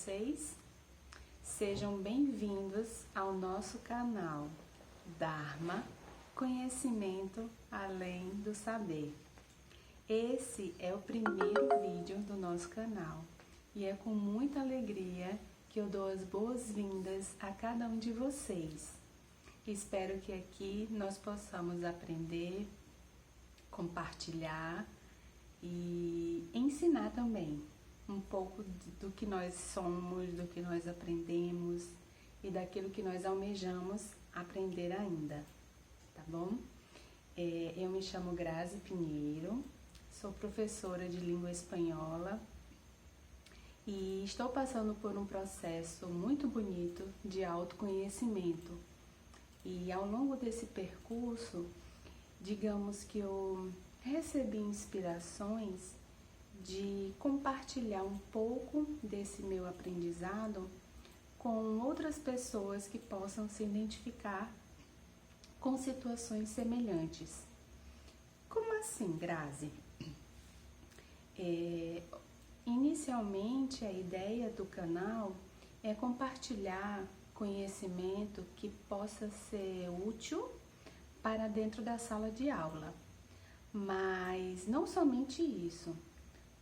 vocês? Sejam bem-vindos ao nosso canal Dharma, Conhecimento Além do Saber. Esse é o primeiro vídeo do nosso canal e é com muita alegria que eu dou as boas-vindas a cada um de vocês. Espero que aqui nós possamos aprender, compartilhar e ensinar também um pouco do que nós somos, do que nós aprendemos e daquilo que nós almejamos aprender ainda, tá bom? Eu me chamo Grazi Pinheiro, sou professora de língua espanhola e estou passando por um processo muito bonito de autoconhecimento. E ao longo desse percurso, digamos que eu recebi inspirações de compartilhar um pouco desse meu aprendizado com outras pessoas que possam se identificar com situações semelhantes. Como assim, Grazi? Inicialmente, a ideia do canal é compartilhar conhecimento que possa ser útil para dentro da sala de aula. Mas não somente isso,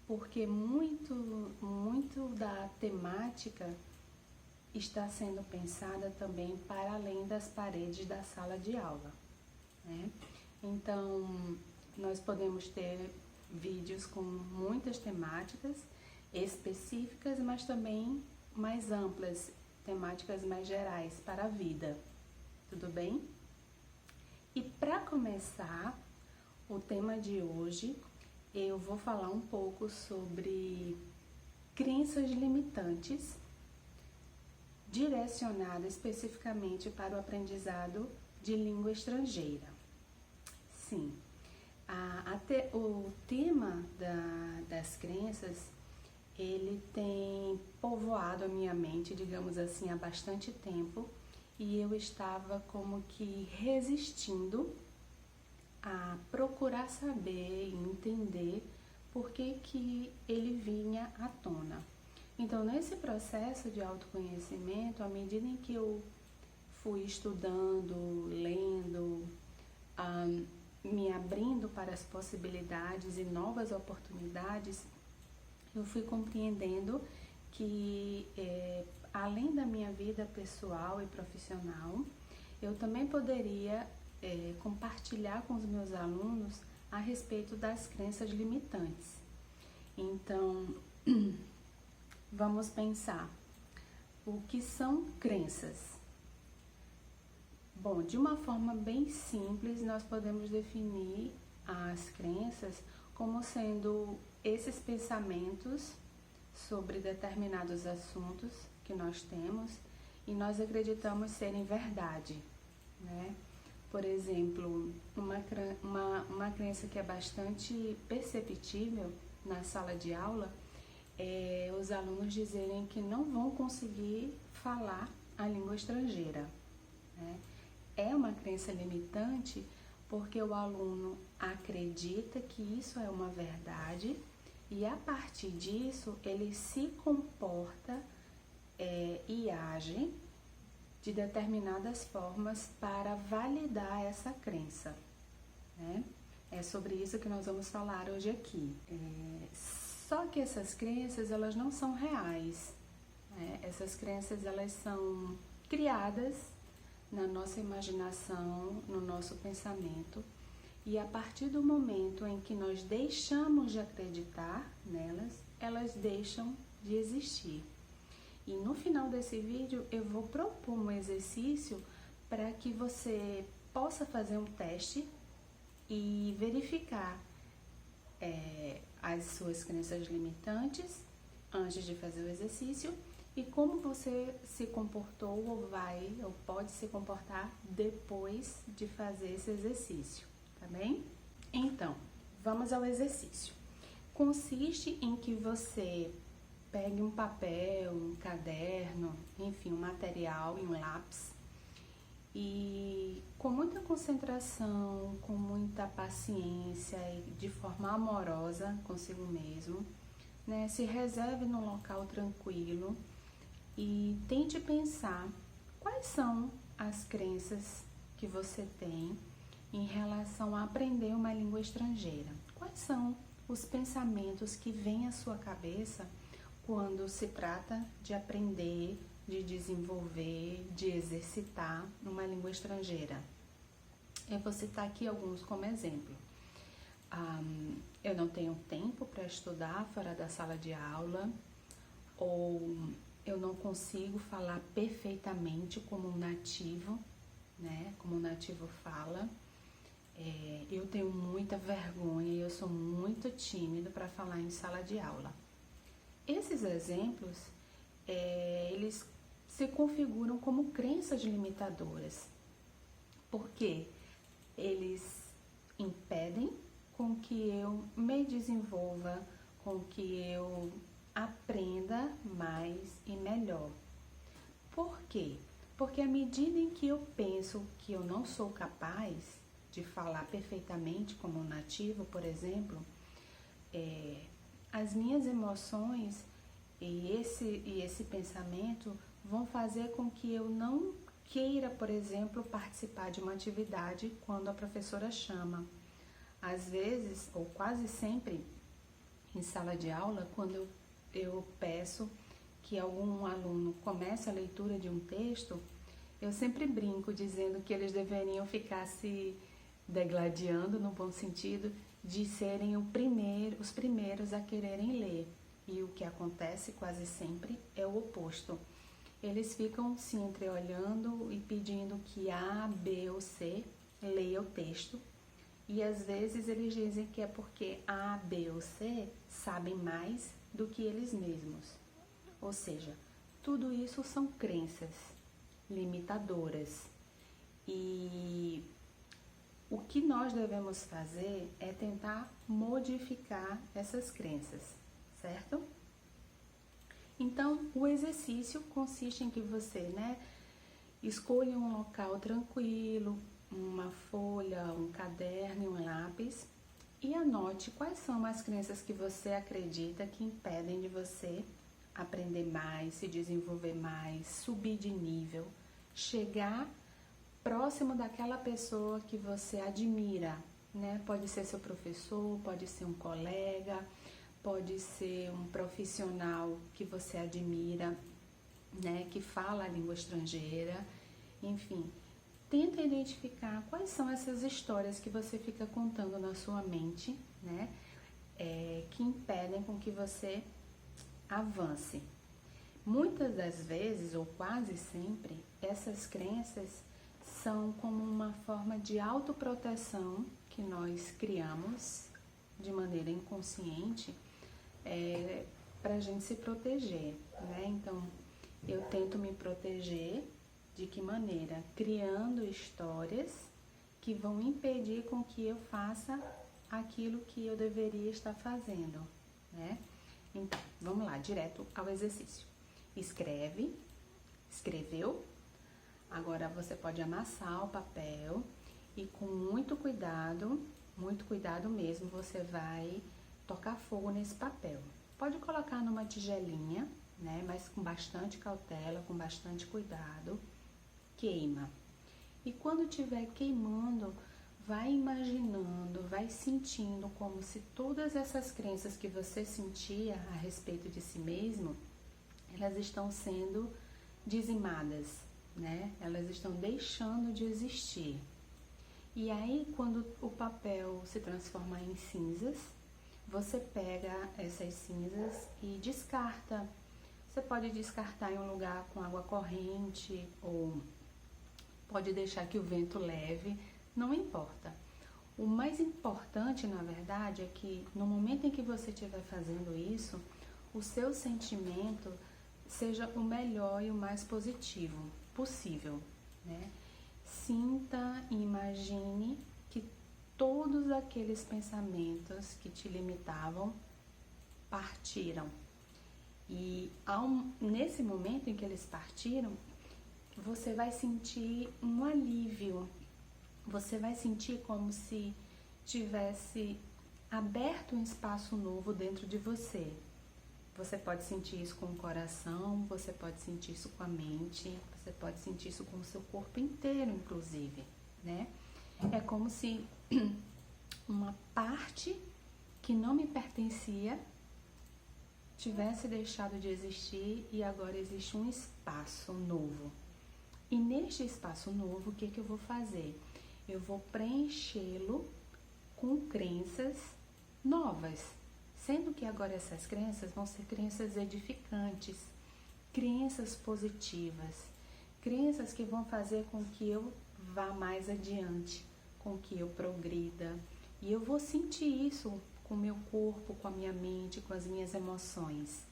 porque muito da temática está sendo pensada também para além das paredes da sala de aula, né? Então, nós podemos ter vídeos com muitas temáticas específicas, mas também mais amplas, temáticas mais gerais para a vida, tudo bem? E para começar o tema de hoje, eu vou falar um pouco sobre crenças limitantes direcionadas especificamente para o aprendizado de língua estrangeira. Sim, o tema das crenças, ele tem povoado a minha mente, digamos assim, há bastante tempo, e eu estava como que resistindo a procurar saber e entender por que ele vinha à tona. Então, nesse processo de autoconhecimento, à medida em que eu fui estudando, lendo, me abrindo para as possibilidades e novas oportunidades, eu fui compreendendo que, além da minha vida pessoal e profissional, eu também poderia compartilhar com os meus alunos a respeito das crenças limitantes. Então, vamos pensar, o que são crenças? Bom, de uma forma bem simples, nós podemos definir as crenças como sendo esses pensamentos sobre determinados assuntos que nós temos e nós acreditamos serem verdade, né? Por exemplo, uma crença que é bastante perceptível na sala de aula é os alunos dizerem que não vão conseguir falar a língua estrangeira, né? É uma crença limitante porque o aluno acredita que isso é uma verdade e a partir disso ele se comporta e age de determinadas formas para validar essa crença, né? É sobre isso que nós vamos falar hoje aqui. Só que essas crenças, elas não são reais, né? Essas crenças, elas são criadas na nossa imaginação, no nosso pensamento, e a partir do momento em que nós deixamos de acreditar nelas, elas deixam de existir. E no final desse vídeo eu vou propor um exercício para que você possa fazer um teste e verificar as suas crenças limitantes antes de fazer o exercício e como você se comportou ou pode se comportar depois de fazer esse exercício, tá bem? Então, vamos ao exercício. Consiste em que você pegue um papel, um caderno, enfim, um material e um lápis e com muita concentração, com muita paciência e de forma amorosa consigo mesmo, né, se reserve num local tranquilo e tente pensar quais são as crenças que você tem em relação a aprender uma língua estrangeira. Quais são os pensamentos que vêm à sua cabeça quando se trata de aprender, de desenvolver, de exercitar uma língua estrangeira? Eu vou citar aqui alguns como exemplo. Eu não tenho tempo para estudar fora da sala de aula, ou eu não consigo falar perfeitamente como um nativo, né? Como um nativo fala. Eu tenho muita vergonha e eu sou muito tímido para falar em sala de aula. Esses exemplos, eles se configuram como crenças limitadoras, porque eles impedem com que eu me desenvolva, com que eu aprenda mais e melhor. Por quê? Porque à medida em que eu penso que eu não sou capaz de falar perfeitamente como um nativo, por exemplo, as minhas emoções e esse pensamento vão fazer com que eu não queira, por exemplo, participar de uma atividade quando a professora chama. Às vezes, ou quase sempre, em sala de aula, quando eu peço que algum aluno comece a leitura de um texto, eu sempre brinco dizendo que eles deveriam ficar se degladiando, no bom sentido, de serem os primeiros a quererem ler. E o que acontece quase sempre é o oposto. Eles ficam se entreolhando e pedindo que A, B ou C leia o texto. E às vezes eles dizem que é porque A, B ou C sabem mais do que eles mesmos. Ou seja, tudo isso são crenças limitadoras. E o que nós devemos fazer é tentar modificar essas crenças, certo? Então, o exercício consiste em que você, escolha um local tranquilo, uma folha, um caderno e um lápis e anote quais são as crenças que você acredita que impedem de você aprender mais, se desenvolver mais, subir de nível, chegar próximo daquela pessoa que você admira, né? Pode ser seu professor, pode ser um colega, pode ser um profissional que você admira, né? Que fala a língua estrangeira, enfim. Tenta identificar quais são essas histórias que você fica contando na sua mente, né? Que impedem com que você avance. Muitas das vezes, ou quase sempre, essas crenças são como uma forma de autoproteção que nós criamos de maneira inconsciente para a gente se proteger, né? Então, eu tento me proteger de que maneira? Criando histórias que vão impedir com que eu faça aquilo que eu deveria estar fazendo, né? Então, vamos lá, direto ao exercício. Escreveu? Agora você pode amassar o papel e com muito cuidado mesmo, você vai tocar fogo nesse papel. Pode colocar numa tigelinha, né? Mas com bastante cautela, com bastante cuidado. Queima. E quando estiver queimando, vai imaginando, vai sentindo como se todas essas crenças que você sentia a respeito de si mesmo, elas estão sendo dizimadas, né? Elas estão deixando de existir. E aí, quando o papel se transforma em cinzas, você pega essas cinzas e descarta. Você pode descartar em um lugar com água corrente ou pode deixar que o vento leve, não importa. O mais importante, na verdade, é que no momento em que você estiver fazendo isso, o seu sentimento seja o melhor e o mais positivo possível, né? Sinta e imagine que todos aqueles pensamentos que te limitavam partiram. E nesse momento em que eles partiram, você vai sentir um alívio. Você vai sentir como se tivesse aberto um espaço novo dentro de você. Você pode sentir isso com o coração, você pode sentir isso com a mente, você pode sentir isso com o seu corpo inteiro, inclusive, né? É como se uma parte que não me pertencia tivesse deixado de existir e agora existe um espaço novo. E neste espaço novo, o que eu vou fazer? Eu vou preenchê-lo com crenças novas, sendo que agora essas crenças vão ser crenças edificantes, crenças positivas, crenças que vão fazer com que eu vá mais adiante, com que eu progrida. E eu vou sentir isso com o meu corpo, com a minha mente, com as minhas emoções,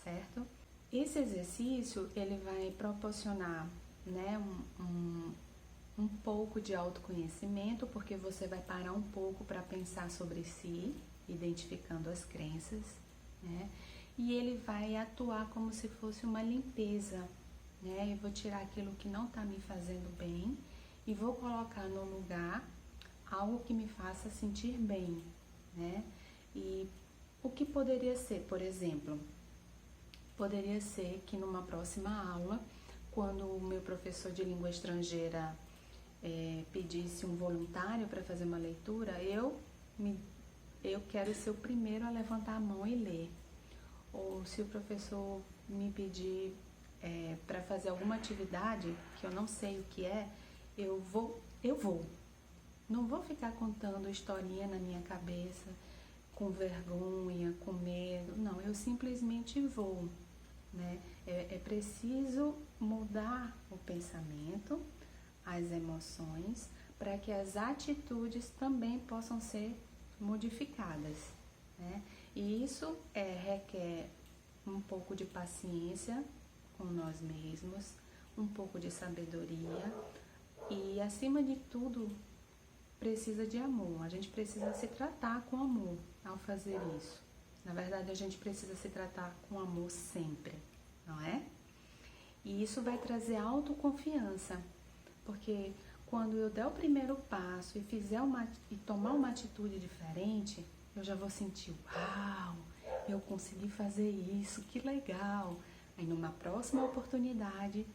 certo? Esse exercício, ele vai proporcionar, né, um pouco de autoconhecimento, porque você vai parar um pouco para pensar sobre si, identificando as crenças, né? E ele vai atuar como se fosse uma limpeza, né? Eu vou tirar aquilo que não está me fazendo bem e vou colocar no lugar algo que me faça sentir bem, né? E o que poderia ser, por exemplo, poderia ser que numa próxima aula, quando o meu professor de língua estrangeira pedisse um voluntário para fazer uma leitura, eu quero ser o primeiro a levantar a mão e ler. Ou se o professor me pedir para fazer alguma atividade que eu não sei o que é, eu vou. Não vou ficar contando historinha na minha cabeça, com vergonha, com medo. Não, eu simplesmente vou, né? É preciso mudar o pensamento, as emoções, para que as atitudes também possam ser modificadas, né? E isso requer um pouco de paciência com nós mesmos, um pouco de sabedoria e, acima de tudo, precisa de amor. A gente precisa se tratar com amor ao fazer isso. Na verdade, a gente precisa se tratar com amor sempre, não é? E isso vai trazer autoconfiança, porque quando eu der o primeiro passo e tomar uma atitude diferente, eu já vou sentir, uau, eu consegui fazer isso, que legal. Aí numa próxima oportunidade,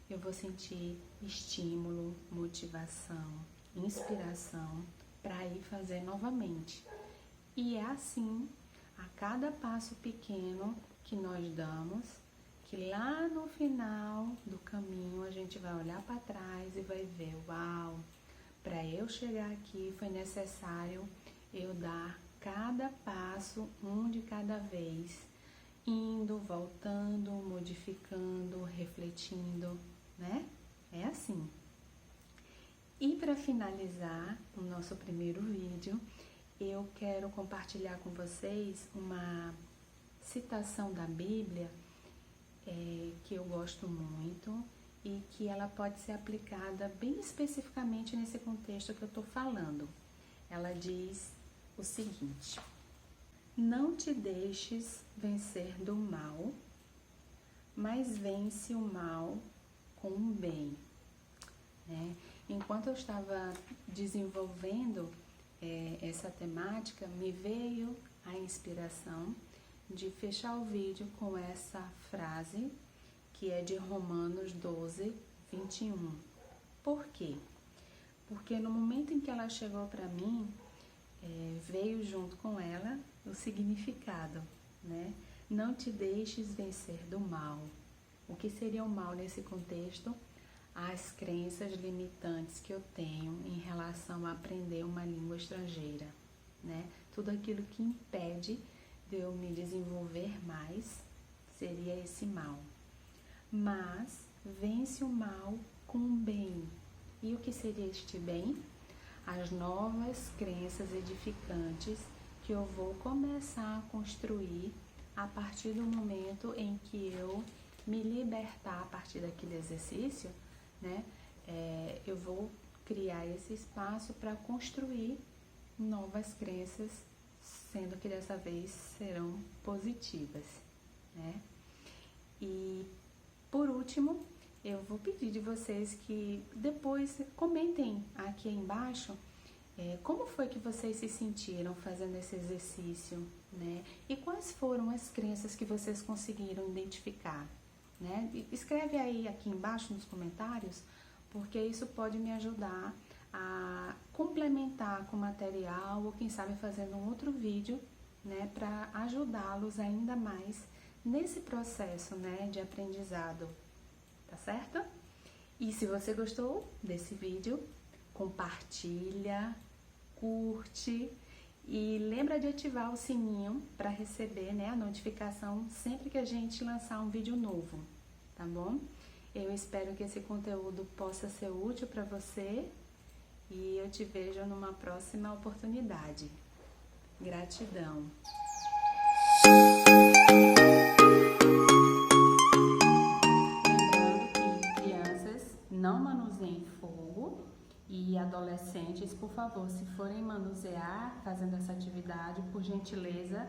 eu vou sentir estímulo, motivação, inspiração para ir fazer novamente. E é assim, a cada passo pequeno que nós damos, que lá no final do caminho a gente vai olhar para trás e vai ver, uau, para eu chegar aqui foi necessário eu dar cada passo, um de cada vez, indo, voltando, modificando, refletindo, né? É assim. E para finalizar o nosso primeiro vídeo, eu quero compartilhar com vocês uma citação da Bíblia que eu gosto muito e que ela pode ser aplicada bem especificamente nesse contexto que eu estou falando. Ela diz o seguinte: não te deixes vencer do mal, mas vence o mal com o bem. Né? Enquanto eu estava desenvolvendo essa temática, me veio a inspiração de fechar o vídeo com essa frase, que é de Romanos 12, 21. Por quê? Porque no momento em que ela chegou para mim, veio junto com ela o significado, né? Não te deixes vencer do mal. O que seria o mal nesse contexto? As crenças limitantes que eu tenho em relação a aprender uma língua estrangeira, né? Tudo aquilo que impede de eu me desenvolver mais seria esse mal. Mas vence o mal com o bem. E o que seria este bem? As novas crenças edificantes que eu vou começar a construir a partir do momento em que eu me libertar a partir daquele exercício, né? Eu vou criar esse espaço para construir novas crenças, sendo que dessa vez serão positivas, né? E por último, eu vou pedir de vocês que depois comentem aqui embaixo Como foi que vocês se sentiram fazendo esse exercício, né? E quais foram as crenças que vocês conseguiram identificar, né? Escreve aí aqui embaixo nos comentários, porque isso pode me ajudar a complementar com material ou quem sabe fazendo um outro vídeo, né, para ajudá-los ainda mais nesse processo, né, de aprendizado, tá certo? E se você gostou desse vídeo, compartilha, curte e lembra de ativar o sininho para receber, né, a notificação sempre que a gente lançar um vídeo novo, tá bom? Eu espero que esse conteúdo possa ser útil para você e eu te vejo numa próxima oportunidade. Gratidão! Lembrando que crianças não manuseiem fogo e adolescentes, por favor, se forem manusear fazendo essa atividade, por gentileza,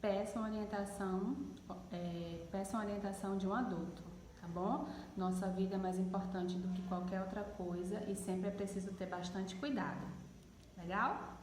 peçam orientação de um adulto, tá bom? Nossa vida é mais importante do que qualquer outra coisa e sempre é preciso ter bastante cuidado. Legal?